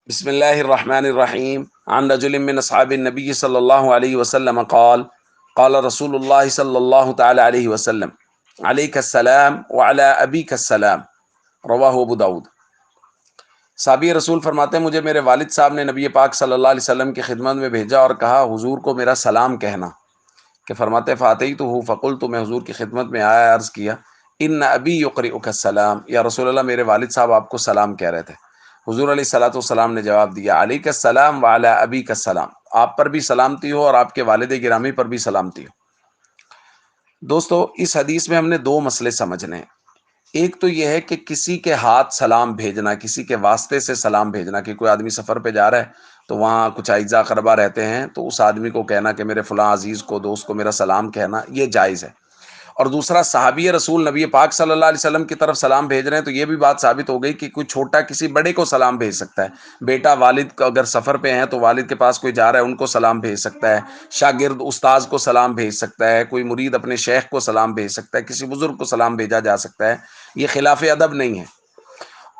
بسم الله الرحمن الرحيم عن رجل من أصحاب النبي صلى الله عليه وسلم قال قال رسول الله صلى الله تعالى عليه وسلم عليك السلام وعلى أبيك السلام رواہ ابو داود۔ صحابی رسول فرماتے ہیں مجھے میرے والد صاحب نے نبی پاک صلی اللہ علیہ وسلم کی خدمت میں بھیجا اور کہا حضور کو میرا سلام کہنا، کہ فرماتے فاتحتہ فقلت، میں حضور کی خدمت میں آیا، عرض کیا ان ابی یقرئک السلام، یا رسول اللہ میرے والد صاحب آپ کو سلام کہہ رہے تھے۔ حضور علیہ الصلوۃ والسلام نے جواب دیا علیک السلام وعلی ابیک السلام، آپ پر بھی سلامتی ہو اور آپ کے والد گرامی پر بھی سلامتی ہو۔ دوستو اس حدیث میں ہم نے دو مسئلے سمجھنے ہیں۔ ایک تو یہ ہے کہ کسی کے ہاتھ سلام بھیجنا، کسی کے واسطے سے سلام بھیجنا، کہ کوئی آدمی سفر پہ جا رہا ہے تو وہاں کچھ اعزا اقربا رہتے ہیں تو اس آدمی کو کہنا کہ میرے فلاں عزیز کو، دوست کو میرا سلام کہنا، یہ جائز ہے۔ اور دوسرا صحابی رسول نبی پاک صلی اللہ علیہ وسلم کی طرف سلام بھیج رہے ہیں تو یہ بھی بات ثابت ہو گئی کہ کوئی چھوٹا کسی بڑے کو سلام بھیج سکتا ہے۔ بیٹا والد کو اگر سفر پہ ہیں تو والد کے پاس کوئی جا رہا ہے ان کو سلام بھیج سکتا ہے، شاگرد استاذ کو سلام بھیج سکتا ہے، کوئی مرید اپنے شیخ کو سلام بھیج سکتا ہے، کسی بزرگ کو سلام بھیجا جا سکتا ہے، یہ خلاف ادب نہیں ہے۔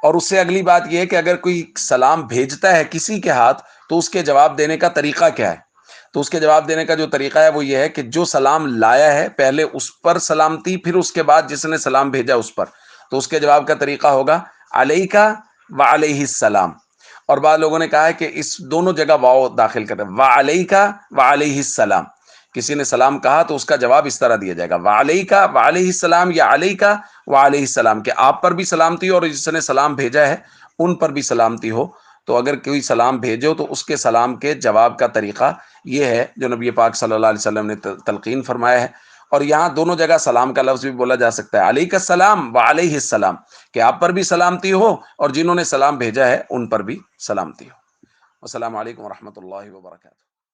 اور اس سے اگلی بات یہ ہے کہ اگر کوئی سلام بھیجتا ہے کسی کے ہاتھ تو اس کے جواب دینے کا طریقہ کیا ہے؟ تو اس کے جواب دینے کا جو طریقہ ہے وہ یہ ہے کہ جو سلام لایا ہے پہلے اس پر سلامتی، پھر اس کے بعد جس نے سلام بھیجا اس پر، تو اس کے جواب کا طریقہ ہوگا علیکہ وعلیہ السلام۔ اور بعض لوگوں نے کہا ہے کہ اس دونوں جگہ واو داخل کر دیں، وعلیکہ وعلیہ السلام۔ کسی نے سلام کہا تو اس کا جواب اس طرح دیا جائے گا وعلیکہ وعلیہ السلام یا علیکہ وعلیہ السلام، کہ آپ پر بھی سلامتی ہو اور جس نے سلام بھیجا ہے ان پر بھی سلامتی ہو۔ تو اگر کوئی سلام بھیجو تو اس کے سلام کے جواب کا طریقہ یہ ہے جو نبی پاک صلی اللہ علیہ وسلم نے تلقین فرمایا ہے۔ اور یہاں دونوں جگہ سلام کا لفظ بھی بولا جا سکتا ہے علیک السلام وعلیہ السلام، کہ آپ پر بھی سلامتی ہو اور جنہوں نے سلام بھیجا ہے ان پر بھی سلامتی ہو۔ السلام علیکم ورحمۃ اللہ وبرکاتہ۔